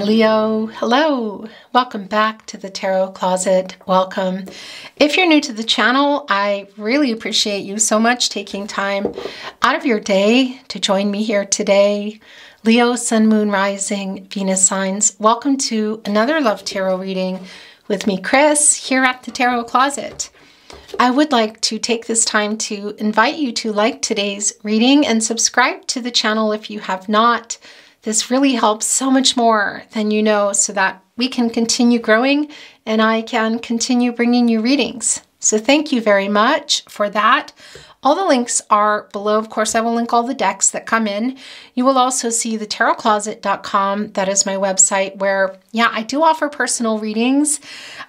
Leo, hello. Welcome back to the Tarot Closet. Welcome. If you're new to the channel, I really appreciate you so much taking time out of your day to join me here today. Leo, Sun, Moon, Rising, Venus signs. Welcome to another Love Tarot reading with me, Chris, here at the Tarot Closet. I would like to take this time to invite you to like today's reading and subscribe to the channel if you have not. This really helps so much more than you know so that we can continue growing and I can continue bringing you readings. So thank you very much for that. All the links are below. Of course, I will link all the decks that come in. You will also see the tarotcloset.com. That is my website where, I do offer personal readings.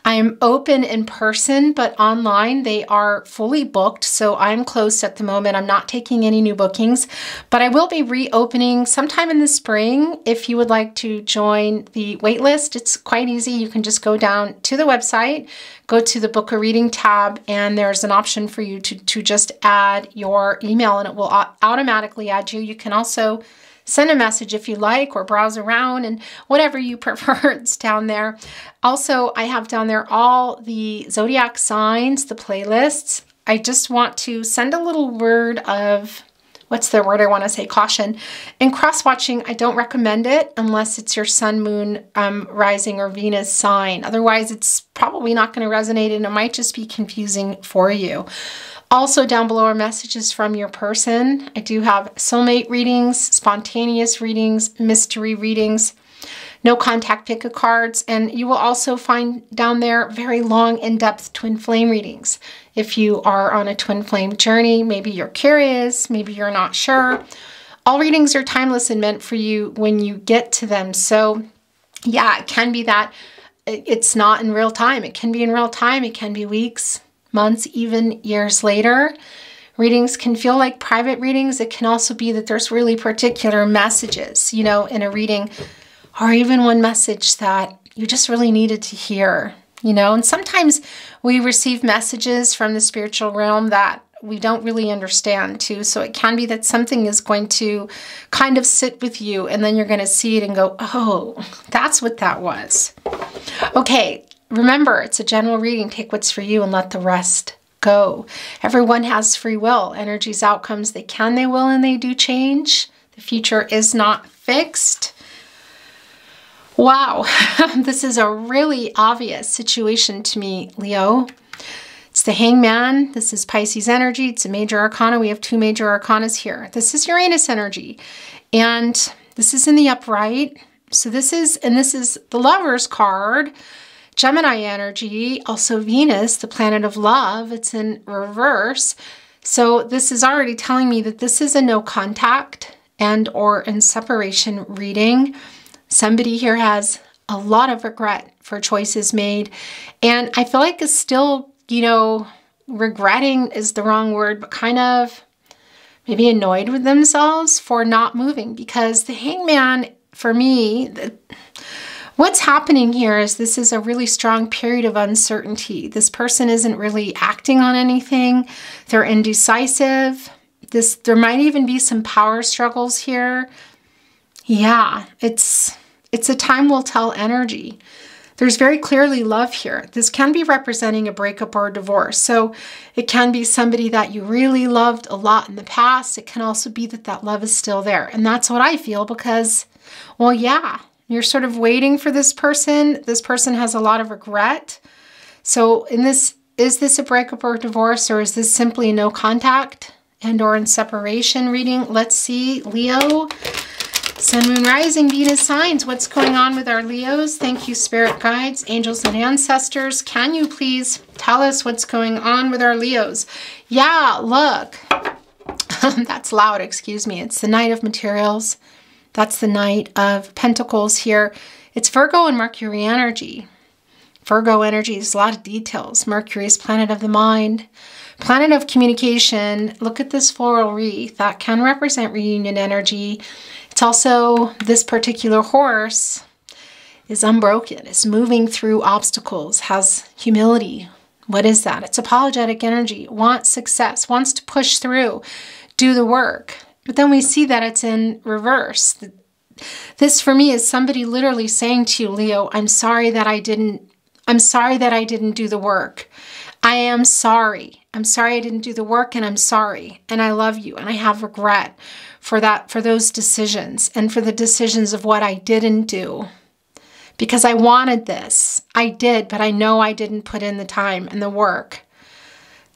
I am open in person, but online they are fully booked. So I'm closed at the moment. I'm not taking any new bookings, but I will be reopening sometime in the spring. If you would like to join the wait list, it's quite easy. You can just go down to the website, go to the book a reading tab, and there's an option for you to just add your email and it will automatically add you. You can also send a message if you like or browse around and whatever you prefer, it's down there. Also, I have down there all the zodiac signs, the playlists. I just want to send a little word of, what's the word I want to say, caution. In cross-watching, I don't recommend it unless it's your sun, moon, rising, or Venus sign. Otherwise, it's probably not going to resonate and it might just be confusing for you. Also down below are messages from your person. I do have soulmate readings, spontaneous readings, mystery readings, no contact pick a cards, and you will also find down there very long, in-depth twin flame readings. If you are on a twin flame journey, maybe you're curious, maybe you're not sure. All readings are timeless and meant for you when you get to them. So it can be that it's not in real time. It can be in real time. It can be weeks, months, even years later. Readings can feel like private readings. It can also be that there's really particular messages, in a reading, or even one message that you just really needed to hear, and sometimes we receive messages from the spiritual realm that we don't really understand too. So it can be that something is going to kind of sit with you and then you're going to see it and go, oh, that's what that was. Okay. Remember, it's a general reading. Take what's for you and let the rest go. Everyone has free will. Energies, outcomes, they can, they will, and they do change. The future is not fixed. Wow, this is a really obvious situation to me, Leo. It's the Hangman. This is Pisces energy. It's a major arcana. We have two major arcanas here. This is Uranus energy, and this is in the upright. So this is the Lover's card. Gemini energy, also Venus, the planet of love, it's in reverse. So this is already telling me that this is a no contact and or in separation reading. Somebody here has a lot of regret for choices made. And I feel like it's still, regretting is the wrong word, but kind of maybe annoyed with themselves for not moving. Because the Hangman, for me, what's happening here is this is a really strong period of uncertainty. This person isn't really acting on anything. They're indecisive. There might even be some power struggles here. Yeah, it's a time will tell energy. There's very clearly love here. This can be representing a breakup or a divorce. So it can be somebody that you really loved a lot in the past. It can also be that love is still there. And that's what I feel because, you're sort of waiting for this person. This person has a lot of regret. So is this a breakup or a divorce, or is this simply no contact and or in separation reading? Let's see, Leo, Sun, Moon, Rising, Venus signs. What's going on with our Leos? Thank you, spirit guides, angels, and ancestors. Can you please tell us what's going on with our Leos? Yeah, look. That's loud, excuse me. It's the Knight of Materials. That's the Knight of Pentacles here. It's Virgo and Mercury energy. Virgo energy is a lot of details. Mercury is planet of the mind, planet of communication. Look at this floral wreath. That can represent reunion energy. It's also, this particular horse is unbroken. It's moving through obstacles, has humility. What is that? It's apologetic energy. Wants success, wants to push through, do the work. But then we see that it's in reverse. This for me is somebody literally saying to you, Leo, I'm sorry that I didn't do the work. I am sorry. I'm sorry I didn't do the work, and I'm sorry. And I love you, and I have regret for that, for those decisions, and for the decisions of what I didn't do. Because I wanted this. I did, but I know I didn't put in the time and the work.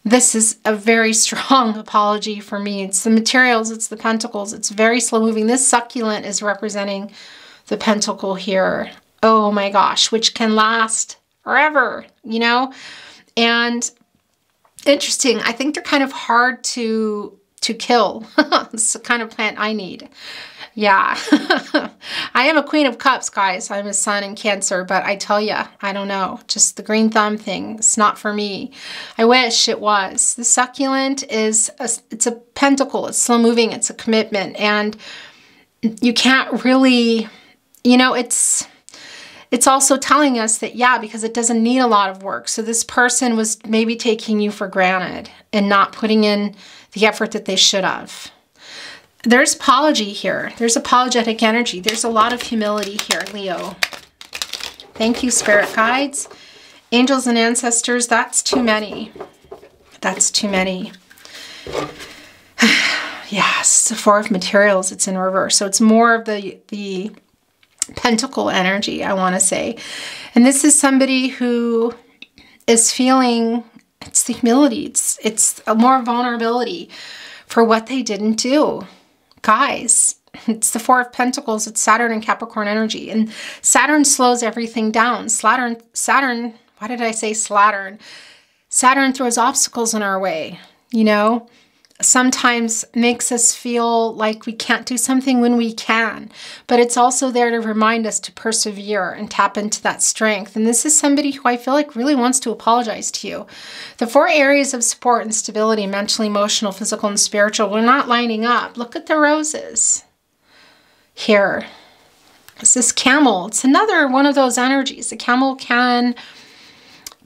This is a very strong apology for me. It's the materials, it's the pentacles, it's very slow moving. This succulent is representing the pentacle here. Oh my gosh, which can last forever, you know? And interesting, I think they're kind of hard to kill. It's the kind of plant I need. Yeah. I am a Queen of Cups, guys. I'm a Sun in Cancer, but I tell you, I don't know. Just the green thumb thing, it's not for me. I wish it was. The succulent it's a pentacle. It's slow moving. It's a commitment. And you can't really, you know, it's also telling us that, yeah, because it doesn't need a lot of work. So this person was maybe taking you for granted and not putting in the effort that they should have. There's apology here. There's apologetic energy. There's a lot of humility here, Leo. Thank you, spirit guides, angels and ancestors. That's too many. That's too many. Yes, the Four of Materials. It's in reverse. So it's more of the pentacle energy, I want to say. And this is somebody who is feeling, it's the humility. It's a more vulnerability for what they didn't do. Guys, it's the Four of Pentacles. It's Saturn and Capricorn energy. And Saturn slows everything down. Saturn, why did I say slattern? Saturn throws obstacles in our way, you know? Sometimes makes us feel like we can't do something when we can. But it's also there to remind us to persevere and tap into that strength. And this is somebody who I feel like really wants to apologize to you. The 4 areas of support and stability, mentally, emotional, physical, and spiritual, we're not lining up. Look at the roses here. It's this camel. It's another one of those energies. The camel can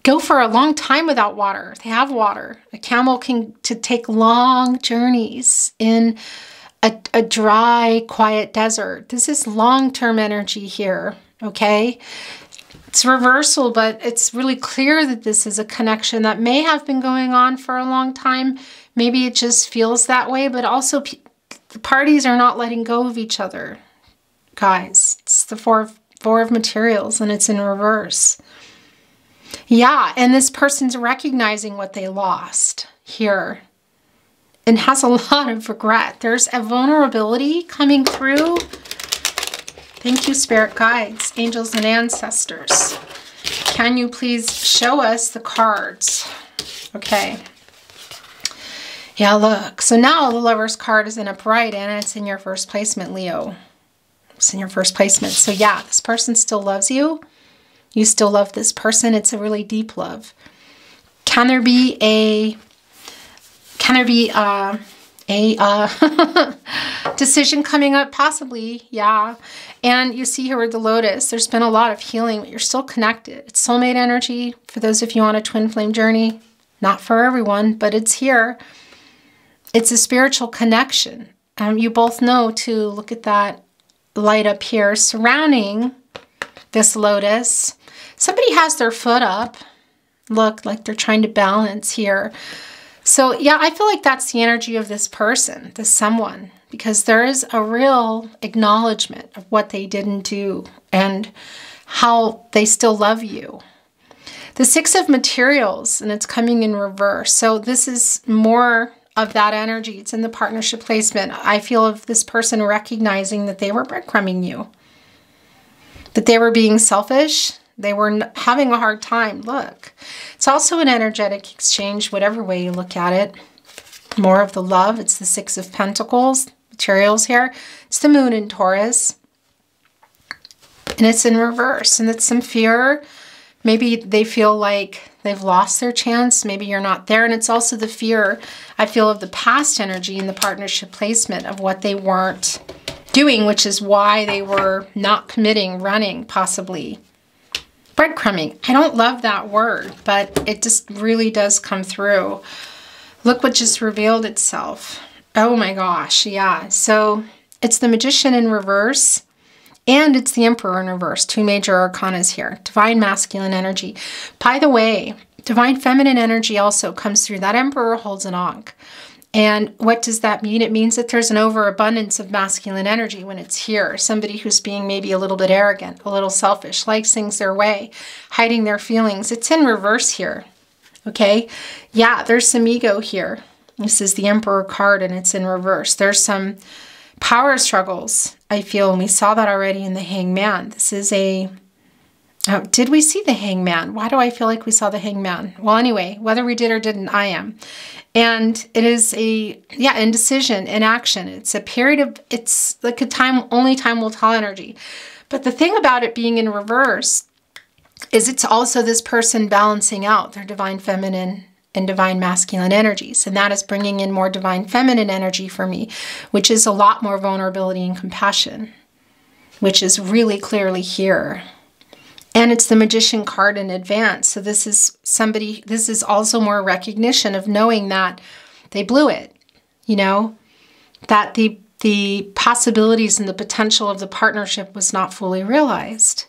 go for a long time without water. They have water. A camel can take long journeys in a dry, quiet desert. This is long-term energy here, okay? It's reversal, but it's really clear that this is a connection that may have been going on for a long time. Maybe it just feels that way, but also the parties are not letting go of each other. Guys, it's the four of Materials, and it's in reverse. Yeah, and this person's recognizing what they lost here and has a lot of regret. There's a vulnerability coming through. Thank you, spirit guides, angels, and ancestors. Can you please show us the cards? Okay. Yeah, look. So now the Lover's card is in upright, and it's in your first placement, Leo. It's in your first placement. So yeah, this person still loves you. You still love this person. It's a really deep love. Can there be a decision coming up? Possibly, yeah. And you see here with the Lotus, there's been a lot of healing, but you're still connected. It's soulmate energy for those of you on a twin flame journey. Not for everyone, but it's here. It's a spiritual connection. You both know to look at that light up here surrounding this Lotus. Somebody has their foot up. Look, like they're trying to balance here. So yeah, I feel like that's the energy of this person, this someone, because there is a real acknowledgement of what they didn't do and how they still love you. The Six of Materials, and it's coming in reverse. So this is more of that energy. It's in the partnership placement. I feel of this person recognizing that they were breadcrumbing you, that they were being selfish. They were having a hard time. Look, it's also an energetic exchange, whatever way you look at it. More of the love. It's the Six of Pentacles, Materials here. It's the Moon in Taurus. And it's in reverse. And it's some fear. Maybe they feel like they've lost their chance. Maybe you're not there. And it's also the fear, I feel, of the past energy in the partnership placement of what they weren't doing, which is why they were not committing, running, possibly. Breadcrumbing. I don't love that word, but it just really does come through. Look what just revealed itself. Oh my gosh, yeah. So it's the Magician in reverse. And it's the Emperor in reverse. 2 major arcanas here. Divine masculine energy. By the way, divine feminine energy also comes through. That Emperor holds an Ankh. And what does that mean? It means that there's an overabundance of masculine energy when it's here. Somebody who's being maybe a little bit arrogant, a little selfish, likes things their way, hiding their feelings. It's in reverse here. Okay? Yeah, there's some ego here. This is the Emperor card and it's in reverse. There's some power struggles, I feel, and we saw that already in the Hangman. This is a... Oh, did we see the Hangman? Why do I feel like we saw the Hangman? Well, anyway, whether we did or didn't, I am. And it is a, yeah, indecision, inaction. It's a period of, it's like a time, only time will tell energy. But the thing about it being in reverse is it's also this person balancing out their divine feminine and divine masculine energies. And that is bringing in more divine feminine energy for me, which is a lot more vulnerability and compassion, which is really clearly here. And it's the Magician card in advance. So this is somebody, this is also more recognition of knowing that they blew it, you know, that the possibilities and the potential of the partnership was not fully realized.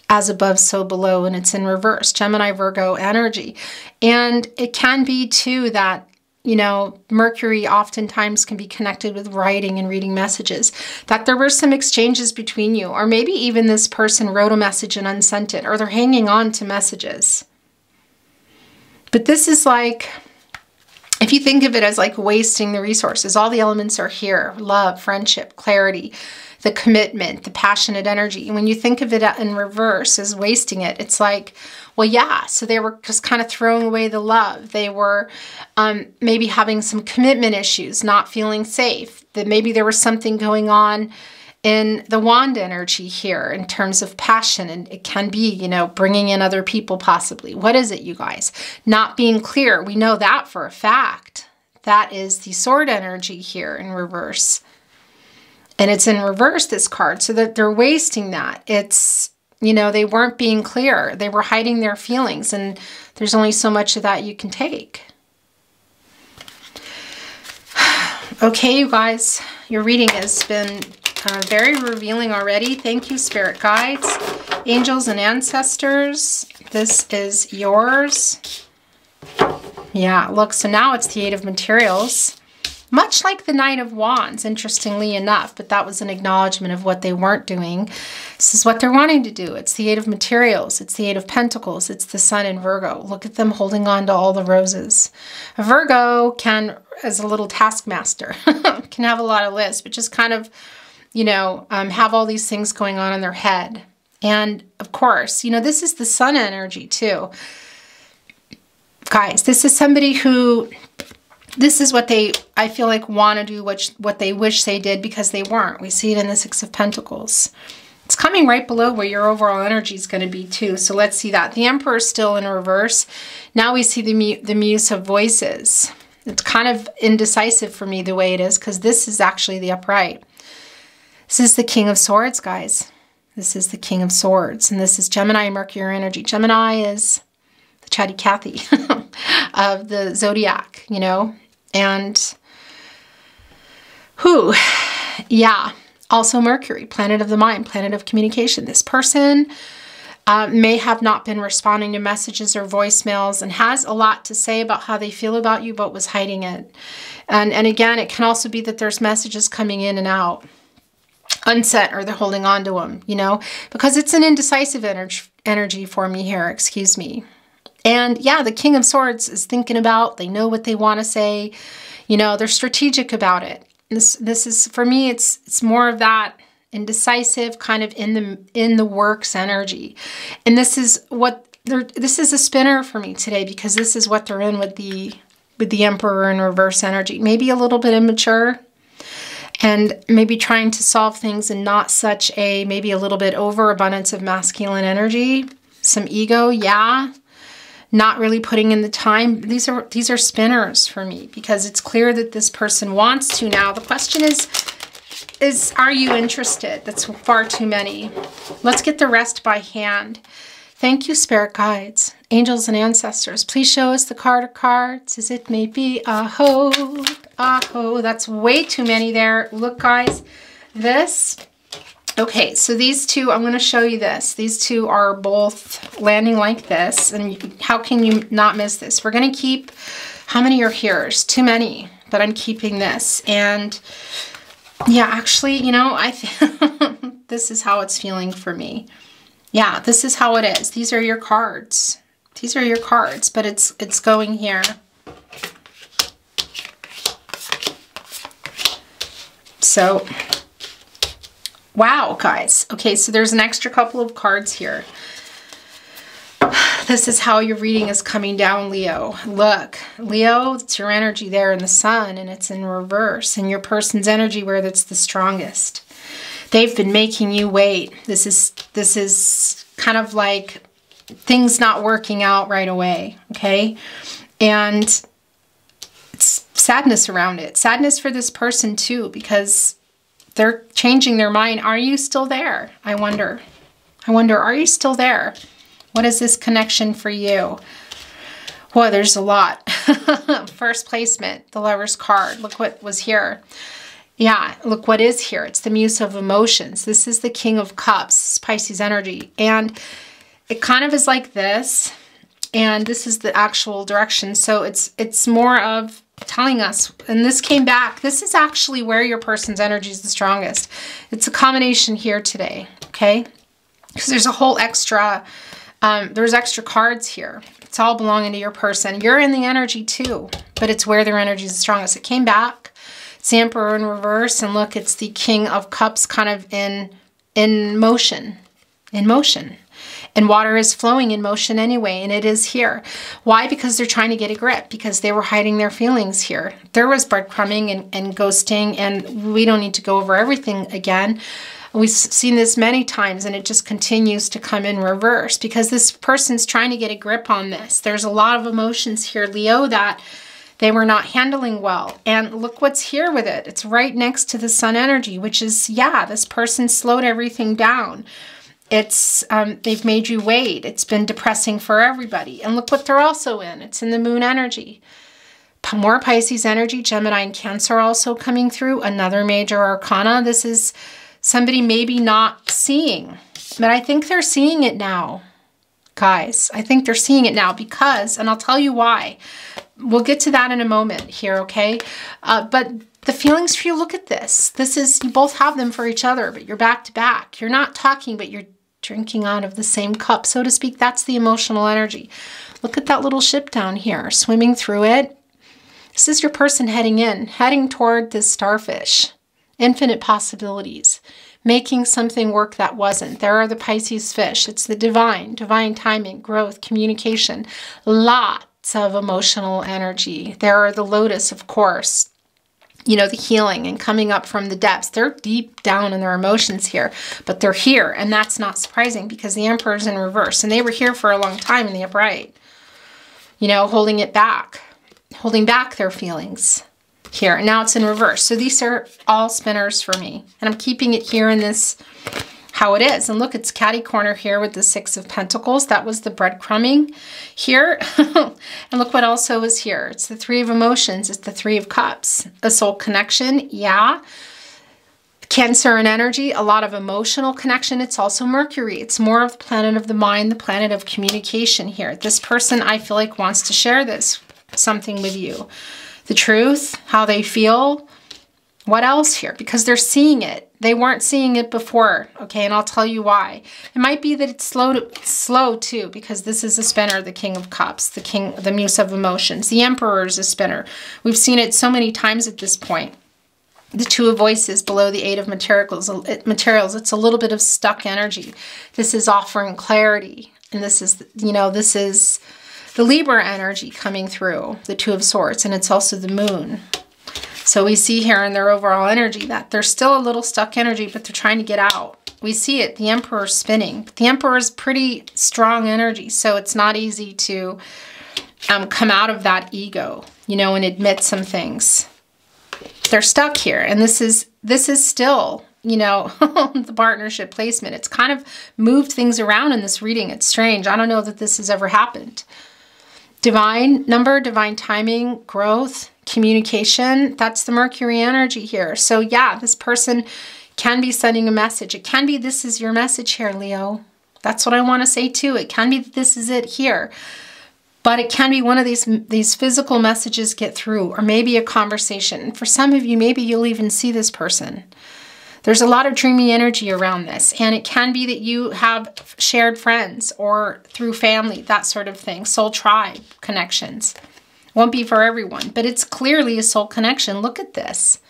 As above, so below, and it's in reverse. Gemini, Virgo energy. And it can be too that, you know, Mercury oftentimes can be connected with writing and reading messages, that there were some exchanges between you, or maybe even this person wrote a message and unsent it, or they're hanging on to messages. But this is like, if you think of it as like wasting the resources, all the elements are here: love, friendship, clarity, the commitment, the passionate energy. And when you think of it in reverse as wasting it, it's like, well, yeah, so they were just kind of throwing away the love. They were maybe having some commitment issues, not feeling safe. That maybe there was something going on in the wand energy here in terms of passion. And it can be, you know, bringing in other people possibly. What is it, you guys? Not being clear. We know that for a fact. That is the sword energy here in reverse. And it's in reverse, this card, so that they're wasting that. It's, you know, they weren't being clear. They were hiding their feelings, and there's only so much of that you can take. Okay, you guys, your reading has been very revealing already. Thank you, spirit guides, angels, and ancestors. This is yours. Yeah, look, so now it's the Eight of Materials. Much like the Knight of Wands, interestingly enough, but that was an acknowledgement of what they weren't doing. This is what they're wanting to do. It's the Eight of Materials. It's the Eight of Pentacles. It's the Sun in Virgo. Look at them holding on to all the roses. A Virgo can, as a little taskmaster, can have a lot of lists, but just kind of, you know, have all these things going on in their head. And of course, you know, this is the Sun energy too. Guys, this is somebody who... This is what they, I feel like, want to do, what they wish they did because they weren't. We see it in the Six of Pentacles. It's coming right below where your overall energy is going to be too. So let's see that. The Emperor is still in reverse. Now we see the Muse of Voices. It's kind of indecisive for me the way it is because this is actually the upright. This is the King of Swords, guys. This is the King of Swords. And this is Gemini, Mercury energy. Gemini is the chatty Cathy of the zodiac, you know. And who, yeah, also Mercury, planet of the mind, planet of communication. This person may have not been responding to messages or voicemails and has a lot to say about how they feel about you, but was hiding it. And again, it can also be that there's messages coming in and out, unsent, or they're holding on to them, you know, because it's an indecisive energy for me here, excuse me. And yeah, the King of Swords is thinking about, they know what they want to say, you know, they're strategic about it. This is, for me, it's more of that indecisive kind of in the works energy. And this is this is a spinner for me today because this is what they're in with the Emperor in reverse energy. Maybe a little bit immature and maybe trying to solve things in not such a, maybe a little bit overabundance of masculine energy, some ego, yeah. Not really putting in the time. These are spinners for me because it's clear that this person wants to now. The question is are you interested? That's far too many. Let's get the rest by hand. Thank you, spirit guides, angels, and ancestors. Please show us the card of cards as it may be. Aho, aho. That's way too many there. Look, guys, this Okay, so these two, I'm going to show you this. These two are both landing like this, and how can you not miss this? We're going to keep, how many are here? There's too many, but I'm keeping this. And yeah, actually, you know, this is how it's feeling for me. Yeah, this is how it is. These are your cards. These are your cards, but it's going here. So, wow, guys. Okay, so there's an extra couple of cards here. This is how your reading is coming down, Leo. Look, Leo, it's your energy there in the sun, and it's in reverse. And your person's energy where that's the strongest. They've been making you wait. This is kind of like things not working out right away, okay? And it's sadness around it. Sadness for this person too, because they're changing their mind. Are you still there? I wonder. Are you still there? What is this connection for you? Well, there's a lot. First placement, the Lover's card. Look what was here. Yeah, look what is here. It's the Muse of Emotions. This is the King of Cups, Pisces energy. And it kind of is like this. And this is the actual direction. So it's more of telling us, and this came back, this is actually where your person's energy is the strongest. It's a combination here today, okay? Because there's a whole extra, there's extra cards here. It's all belonging to your person. You're in the energy too, but it's where their energy is the strongest. It came back. It's the Emperor in reverse, and look, it's the King of Cups kind of in motion, And water is flowing in motion anyway, and it is here. Why? Because they're trying to get a grip, because they were hiding their feelings here. There was breadcrumbing and ghosting, and we don't need to go over everything again. We've seen this many times, and it just continues to come in reverse because this person's trying to get a grip on this. There's a lot of emotions here, Leo, that they were not handling well. And look what's here with it. It's right next to the sun energy, which is, yeah, this person slowed everything down. It's, they've made you wait. It's been depressing for everybody. And look what they're also in. It's in the moon energy. More Pisces energy, Gemini and Cancer also coming through. Another major arcana. This is somebody maybe not seeing, but I think they're seeing it now, guys. I think they're seeing it now because, and I'll tell you why. We'll get to that in a moment here, okay? But the feelings for you, look at this. This is, you both have them for each other, but you're back to back. You're not talking, but you're drinking out of the same cup, so to speak. That's the emotional energy. Look at that little ship down here, swimming through it. This is your person heading toward this starfish. Infinite possibilities. Making something work that wasn't. There are the Pisces fish. It's the divine timing, growth, communication. Lots of emotional energy. There are the lotus, of course. You know, the healing and coming up from the depths. They're deep down in their emotions here, but they're here, and that's not surprising because the Emperor's in reverse, and they were here for a long time in the upright. You know, holding back their feelings here. And now it's in reverse. So these are all spinners for me, and I'm keeping it here in this, how it is. And look, it's catty corner here with the Six of Pentacles. That was the breadcrumbing here. And look what also is here. It's the Three of Emotions. It's the Three of Cups. A soul connection. Yeah. Cancer and energy. A lot of emotional connection. It's also Mercury. It's more of the planet of the mind, the planet of communication here. This person, I feel like, wants to share this, something with you. The truth, how they feel. What else here? Because they're seeing it. They weren't seeing it before, okay? And I'll tell you why. It might be that it's slow too, because this is a spinner, the King of Cups, the Muse of Emotions. The Emperor is a spinner. We've seen it so many times at this point. The Two of Voices below the Eight of Materials. It's a little bit of stuck energy. This is offering clarity. And this is, you know, this is the Libra energy coming through, the Two of Swords, and it's also the moon. So we see here in their overall energy that there's still a little stuck energy, but they're trying to get out. We see it, the Emperor's spinning. But the Emperor is pretty strong energy, so it's not easy to come out of that ego, you know, and admit some things. They're stuck here, and this is still, you know, the partnership placement. It's kind of moved things around in this reading. It's strange. I don't know that this has ever happened. Divine number, divine timing, growth, communication. That's the Mercury energy here. So yeah, this person Can be sending a message. It can be this is your message here, Leo. That's what I want to say too. It can be this is it here. But it can be one of these physical messages get through, or maybe a conversation. For some of you, maybe you'll even see this person. There's a lot of dreamy energy around this. And it can be that you have shared friends or through family, that sort of thing. Soul tribe connections. Won't be for everyone, but it's clearly a soul connection. Look at this.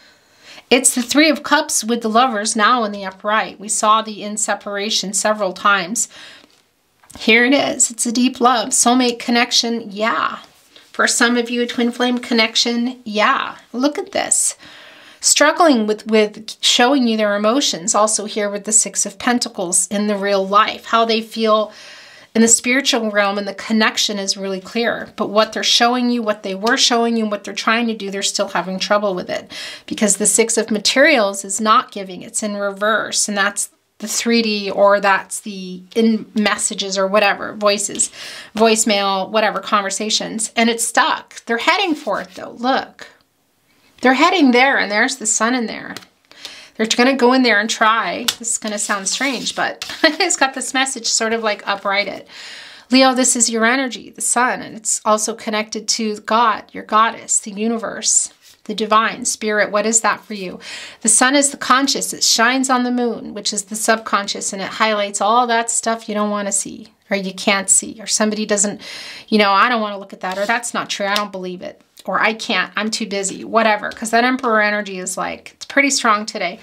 It's the Three of Cups with the Lovers now in the upright. We saw the in separation several times. Here it is. It's a deep love. Soulmate connection, yeah. For some of you, a twin flame connection, yeah. Look at this. Struggling with showing you their emotions. Also here with the Six of Pentacles in the real life. How they feel in the spiritual realm, and the connection is really clear. But what they're showing you, what they were showing you, what they're trying to do, they're still having trouble with it. Because the Six of Materials is not giving. It's in reverse. And that's the 3D, or that's the in messages or whatever, voices, voicemail, whatever, conversations. And it's stuck. They're heading for it though. Look. They're heading there, and there's the sun in there. They're going to go in there and try. This is going to sound strange, but it's got this message sort of like upright it. Leo, this is your energy, the sun, and it's also connected to God, your goddess, the universe, the divine spirit. What is that for you? The sun is the conscious. It shines on the moon, which is the subconscious, and it highlights all that stuff you don't want to see, or you can't see, or somebody doesn't, you know, I don't want to look at that, or that's not true, I don't believe it. Or I can't, I'm too busy, whatever. Because that Emperor energy is like, it's pretty strong today.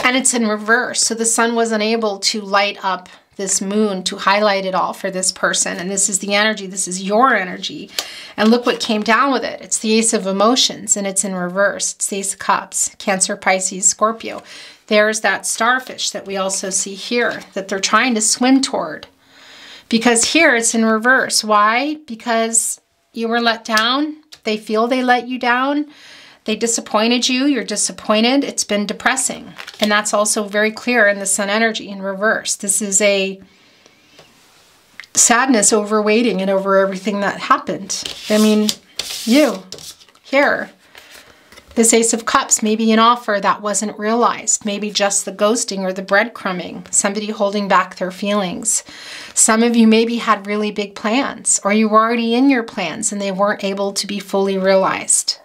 And it's in reverse. So the sun wasn't able to light up this moon to highlight it all for this person. And this is the energy, this is your energy. And look what came down with it. It's the Ace of Emotions, and it's in reverse. It's the Ace of Cups, Cancer, Pisces, Scorpio. There's that starfish that we also see here that they're trying to swim toward. Because here it's in reverse. Why? Because you were let down. They feel they let you down. They disappointed you. You're disappointed. It's been depressing. And that's also very clear in the sun energy in reverse. This is a sadness over waiting and over everything that happened. I mean, you, here, this Ace of Cups, maybe an offer that wasn't realized. Maybe just the ghosting or the breadcrumbing. Somebody holding back their feelings. Some of you maybe had really big plans, or you were already in your plans and they weren't able to be fully realized.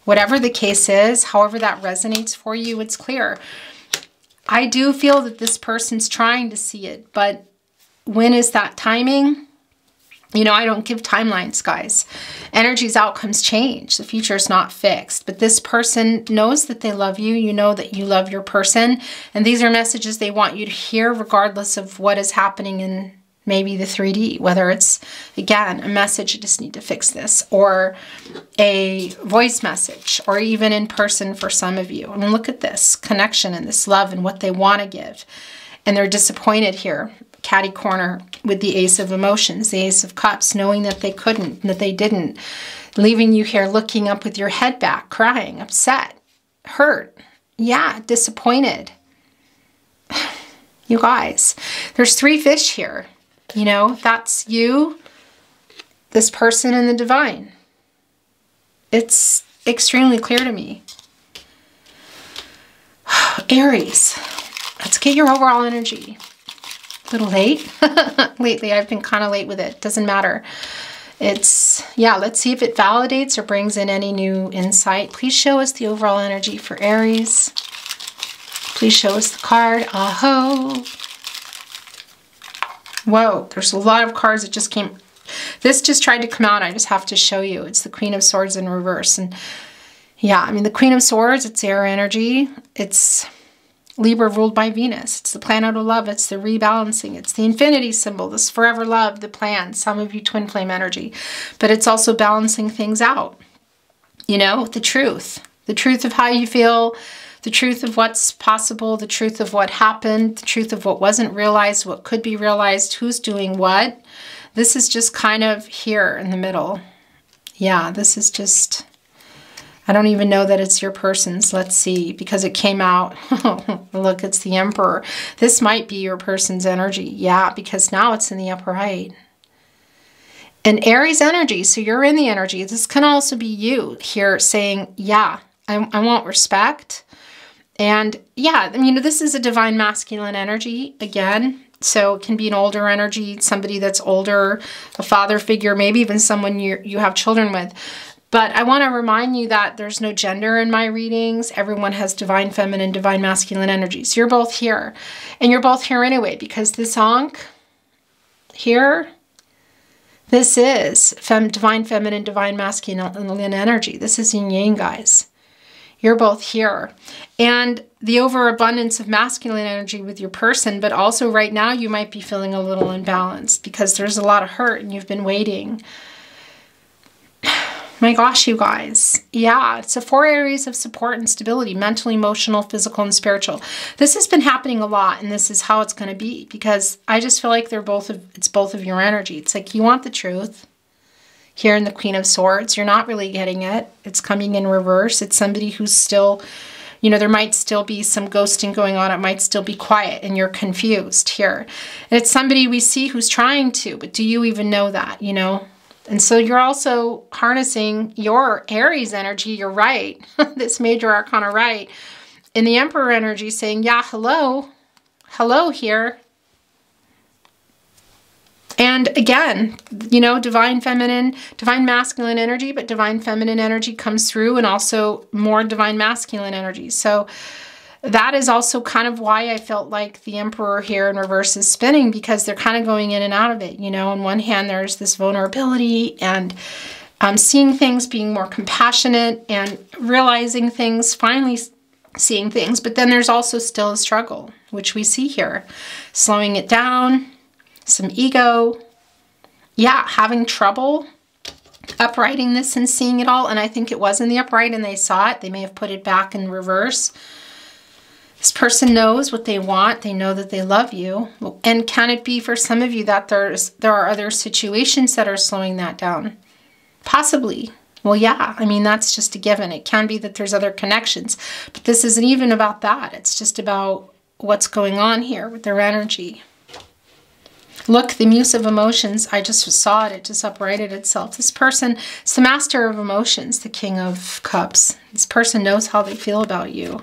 Whatever the case is, however that resonates for you, it's clear. I do feel that this person's trying to see it, but when is that timing? You know, I don't give timelines, guys. Energies, outcomes change. The future is not fixed. But this person knows that they love you. You know that you love your person. And these are messages they want you to hear regardless of what is happening in maybe the 3D. Whether it's, again, a message, you just need to fix this, or a voice message, or even in person for some of you. I mean, look at this connection and this love and what they want to give. And they're disappointed here. Catty corner with the Ace of Emotions, the Ace of Cups, knowing that they couldn't, that they didn't, leaving you here looking up with your head back, crying, upset, hurt, yeah, disappointed. You guys, there's three fish here. You know, that's you, this person, and the divine. It's extremely clear to me. Aries, let's get your overall energy. A little late. Lately, I've been kind of late with it. Doesn't matter. It's, yeah, let's see if it validates or brings in any new insight. Please show us the overall energy for Aries. Please show us the card. Aho. Whoa, there's a lot of cards that just came. This just tried to come out. I just have to show you. It's the Queen of Swords in reverse. And yeah, I mean, the Queen of Swords, it's air energy. It's Libra ruled by Venus. It's the planet of love. It's the rebalancing. It's the infinity symbol, this forever love, the plan. Some of you twin flame energy. But it's also balancing things out. You know, the truth. The truth of how you feel. The truth of what's possible. The truth of what happened. The truth of what wasn't realized. What could be realized. Who's doing what. This is just kind of here in the middle. Yeah, this is just... I don't even know that it's your person's. Let's see, because it came out. Look, it's the Emperor. This might be your person's energy. Yeah, because now it's in the upper right. And Aries energy, so you're in the energy. This can also be you here saying, yeah, I want respect. And yeah, you know, this is a divine masculine energy again. So it can be an older energy, somebody that's older, a father figure, maybe even someone you have children with. But I want to remind you that there's no gender in my readings. Everyone has divine feminine, divine masculine energies. You're both here. And you're both here anyway, because this Ankh here, this is divine feminine, divine masculine energy. This is yin yang, guys. You're both here. And the overabundance of masculine energy with your person, but also right now you might be feeling a little imbalanced because there's a lot of hurt and you've been waiting. My gosh, you guys. Yeah, it's the 4 areas of support and stability: mental, emotional, physical, and spiritual. This has been happening a lot, and this is how it's going to be, because I just feel like it's both of your energy. It's like you want the truth. Here in the Queen of Swords, you're not really getting it. It's coming in reverse. It's somebody who's still, you know, there might still be some ghosting going on. It might still be quiet and you're confused here. And it's somebody we see who's trying to, but do you even know that, you know? And so you're also harnessing your Aries energy. You're right. This major arcana right. In the Emperor energy saying, yeah, hello. Hello here. And again, you know, divine feminine, divine masculine energy, but divine feminine energy comes through, and also more divine masculine energy. So that is also kind of why I felt like the Emperor here in reverse is spinning, because they're kind of going in and out of it. You know, on one hand, there's this vulnerability and seeing things, being more compassionate and realizing things, finally seeing things. But then there's also still a struggle, which we see here. Slowing it down, some ego. Yeah, having trouble uprighting this and seeing it all. And I think it was in the upright and they saw it. They may have put it back in reverse. This person knows what they want. They know that they love you. And can it be for some of you that there are other situations that are slowing that down? Possibly. Well, yeah, I mean, that's just a given. It can be that there's other connections, but this isn't even about that. It's just about what's going on here with their energy. Look, the Muse of Emotions, I just saw it. It just uprighted itself. This person is the Master of Emotions, the King of Cups. This person knows how they feel about you.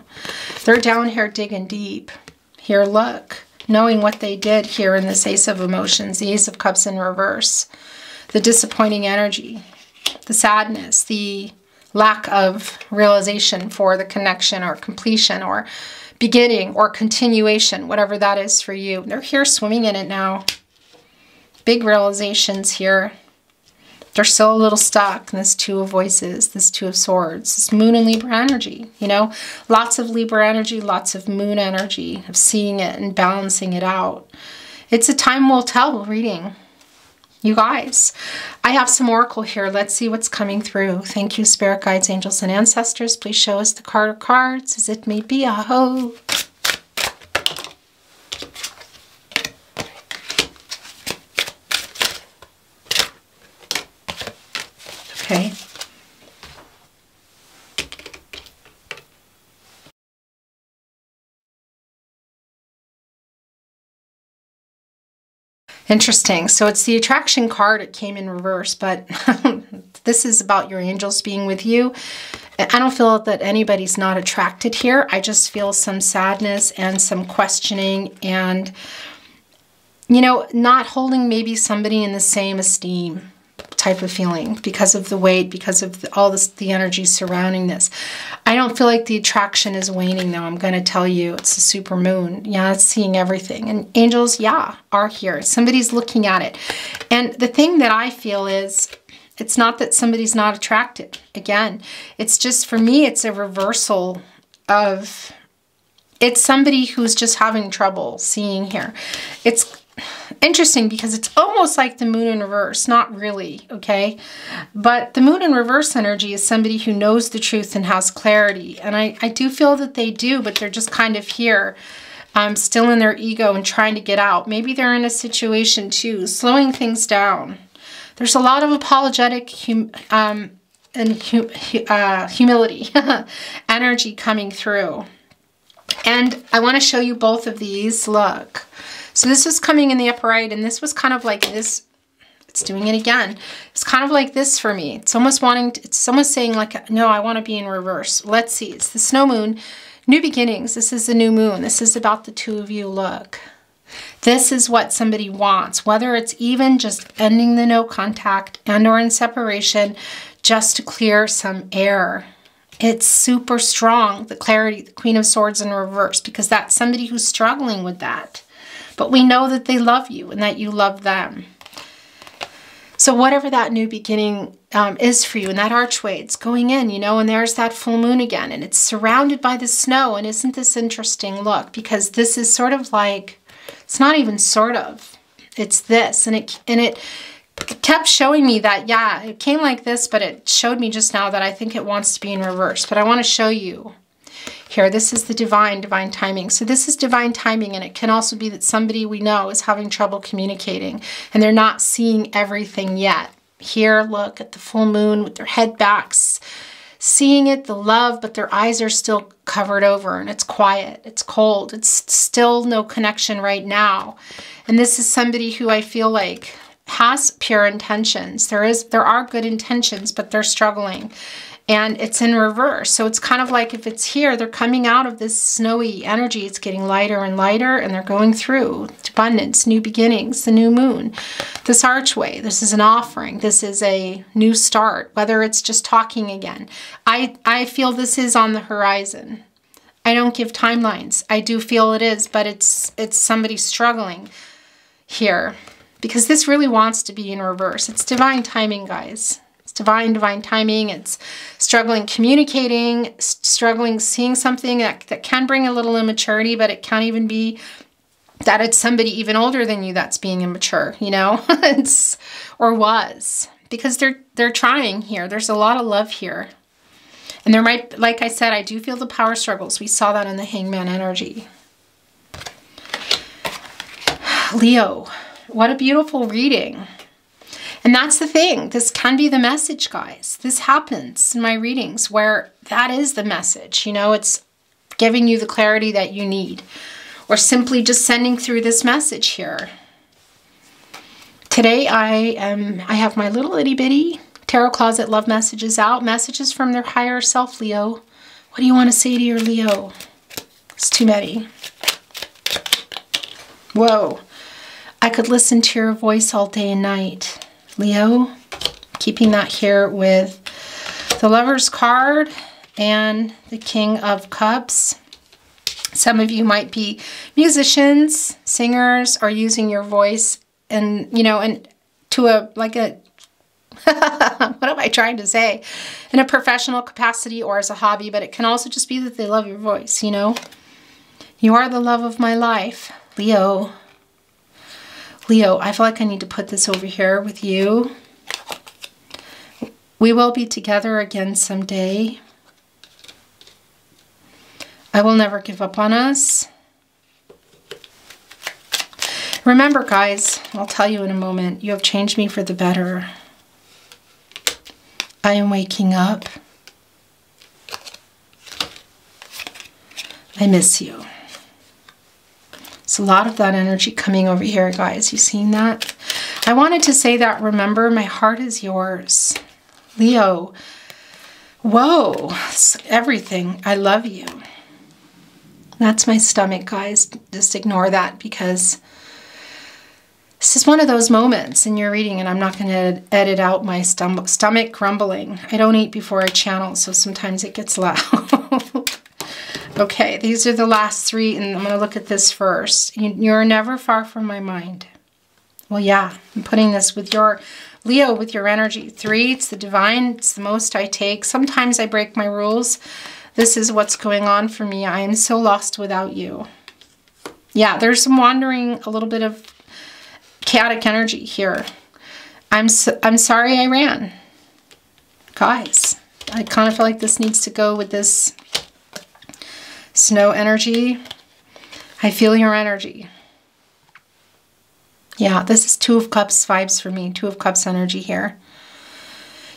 They're down here digging deep. Here, look, knowing what they did here in this Ace of Emotions, the Ace of Cups in reverse, the disappointing energy, the sadness, the lack of realization for the connection or completion or beginning or continuation, whatever that is for you. They're here swimming in it now. Big realizations here. They're still a little stuck in this Two of Voices, this Two of Swords, this Moon and Libra energy, you know, lots of Libra energy, lots of Moon energy of seeing it and balancing it out. It's a time will tell reading. You guys, I have some oracle here. Let's see what's coming through. Thank you, spirit guides, angels, and ancestors. Please show us the card or cards as it may be. Aho. Okay. Interesting. So it's the attraction card. It came in reverse, but this is about your angels being with you. I don't feel that anybody's not attracted here. I just feel some sadness and some questioning and, you know, not holding maybe somebody in the same esteem type of feeling because of the weight, because of all this, the energy surrounding this. I don't feel like the attraction is waning though. I'm going to tell you, it's a super moon. Yeah, it's seeing everything. And angels, yeah, are here. Somebody's looking at it. And the thing that I feel is, it's not that somebody's not attracted. Again, it's just, for me, it's a reversal of, it's somebody who's just having trouble seeing here. It's interesting because it's almost like the moon in reverse. Not really, okay? But the moon in reverse energy is somebody who knows the truth and has clarity. And I do feel that they do, but they're just kind of here, still in their ego and trying to get out. Maybe they're in a situation too, slowing things down. There's a lot of apologetic humility energy coming through. And I want to show you both of these. Look. So this was coming in the upper right, and this was kind of like this. It's doing it again. It's kind of like this for me. It's almost wanting to, it's almost saying like, no, I want to be in reverse. Let's see. It's the snow moon New beginnings. This is the new moon. This is about the two of you. Look. This is what somebody wants, whether it's even just ending the no contact and or in separation, just to clear some air. It's super strong, the clarity, the Queen of Swords in reverse, because that's somebody who's struggling with that. But we know that they love you and that you love them. So whatever that new beginning is for you, in that archway, it's going in, you know, and there's that full moon again, and it's surrounded by the snow. And isn't this interesting? Look, because this is sort of like, it's not even sort of, it's this. And it kept showing me that, yeah, it came like this, but it showed me just now that I think it wants to be in reverse. But I want to show you here. This is the divine timing. So this is divine timing, and it can also be that somebody we know is having trouble communicating and they're not seeing everything yet. Here, look at the full moon with their head backs, seeing it, the love, but their eyes are still covered over, and it's quiet, it's cold, it's still no connection right now. And this is somebody who I feel like has pure intentions. There are good intentions, but they're struggling. And it's in reverse. So it's kind of like if it's here, they're coming out of this snowy energy. It's getting lighter and lighter, and they're going through abundance, new beginnings, the new moon, this archway. This is an offering. This is a new start, whether it's just talking again. I feel this is on the horizon. I don't give timelines. I do feel it is, but it's somebody struggling here because this really wants to be in reverse. It's divine timing, guys. Divine timing. It's struggling communicating, struggling seeing something that can bring a little immaturity, but it can't even be that it's somebody even older than you that's being immature, you know, or was, because they're trying here. There's a lot of love here. And there might, like I said, I do feel the power struggles. We saw that in the Hangman energy. Leo, what a beautiful reading. And that's the thing. This can be the message, guys. This happens in my readings where that is the message. You know, it's giving you the clarity that you need, or simply just sending through this message here. Today, I have my little itty bitty tarot closet love messages out. Messages from their higher self, Leo. What do you want to say to your Leo? It's too many. Whoa. I could listen to your voice all day and night. Leo, keeping that here with the Lover's card and the King of Cups. Some of you might be musicians, singers, or using your voice and, you know, and to a, like a, what am I trying to say? In a professional capacity or as a hobby, but it can also just be that they love your voice, you know? You are the love of my life, Leo. Leo, I feel like I need to put this over here with you. We will be together again someday. I will never give up on us. Remember, guys, I'll tell you in a moment, you have changed me for the better. I am waking up. I miss you. It's a lot of that energy coming over here, guys. You seen that? I wanted to say that, remember, my heart is yours. Leo, whoa, it's everything. I love you. That's my stomach, guys. Just ignore that because this is one of those moments in your reading, and I'm not going to edit out my stomach grumbling. I don't eat before I channel, so sometimes it gets loud. Okay, these are the last three, and I'm going to look at this first. You're never far from my mind. Well, yeah, I'm putting this with your Leo, with your energy. 3, it's the divine. It's the most I take. Sometimes I break my rules. This is what's going on for me. I am so lost without you. Yeah, there's some wandering, a little bit of chaotic energy here. I'm sorry I ran. Guys, I kind of feel like this needs to go with this snow energy. I feel your energy. Yeah, this is 2 of Cups vibes for me. 2 of Cups energy here.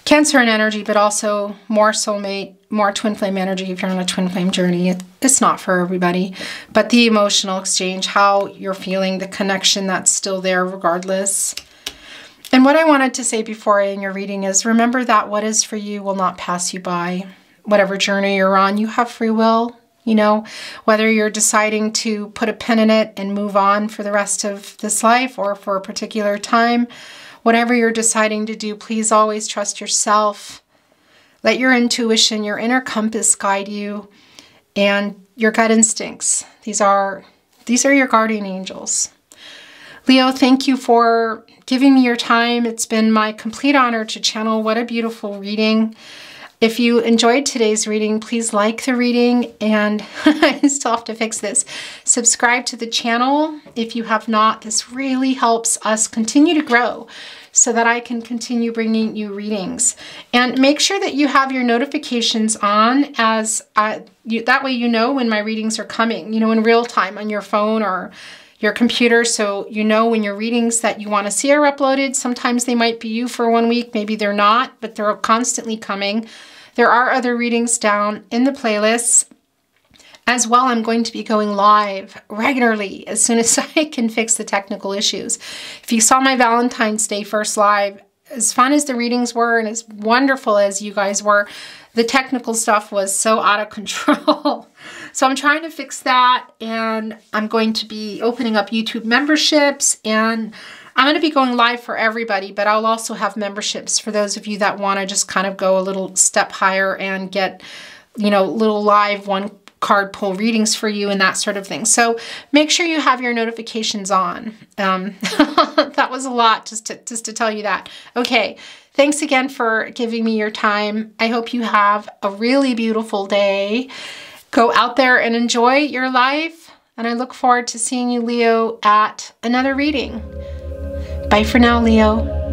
Cancer and energy, but also more soulmate, more twin flame energy if you're on a twin flame journey. It's not for everybody. But the emotional exchange, how you're feeling, the connection that's still there regardless. And what I wanted to say before in your reading is remember that what is for you will not pass you by. Whatever journey you're on, you have free will. You know, whether you're deciding to put a pin in it and move on for the rest of this life or for a particular time, whatever you're deciding to do, please always trust yourself. Let your intuition, your inner compass guide you, and your gut instincts. These are your guardian angels. Leo, thank you for giving me your time. It's been my complete honor to channel. What a beautiful reading. If you enjoyed today's reading, please like the reading, and I still have to fix this. Subscribe to the channel if you have not. This really helps us continue to grow so that I can continue bringing you readings. And make sure that you have your notifications on, as that way you know when my readings are coming, you know, in real time on your phone or your computer, so you know when your readings that you want to see are uploaded. Sometimes they might be you for 1 week, maybe they're not, but they're constantly coming. There are other readings down in the playlists. As well, I'm going to be going live regularly as soon as I can fix the technical issues. If you saw my Valentine's Day first live, as fun as the readings were and as wonderful as you guys were, the technical stuff was so out of control. So I'm trying to fix that, and I'm going to be opening up YouTube memberships, and I'm going to be going live for everybody, but I'll also have memberships for those of you that want to just kind of go a little step higher and get, you know, little live one card pull readings for you and that sort of thing. So make sure you have your notifications on. That was a lot just to tell you that. Okay. Thanks again for giving me your time. I hope you have a really beautiful day. Go out there and enjoy your life. And I look forward to seeing you, Leo, at another reading. Bye for now, Leo.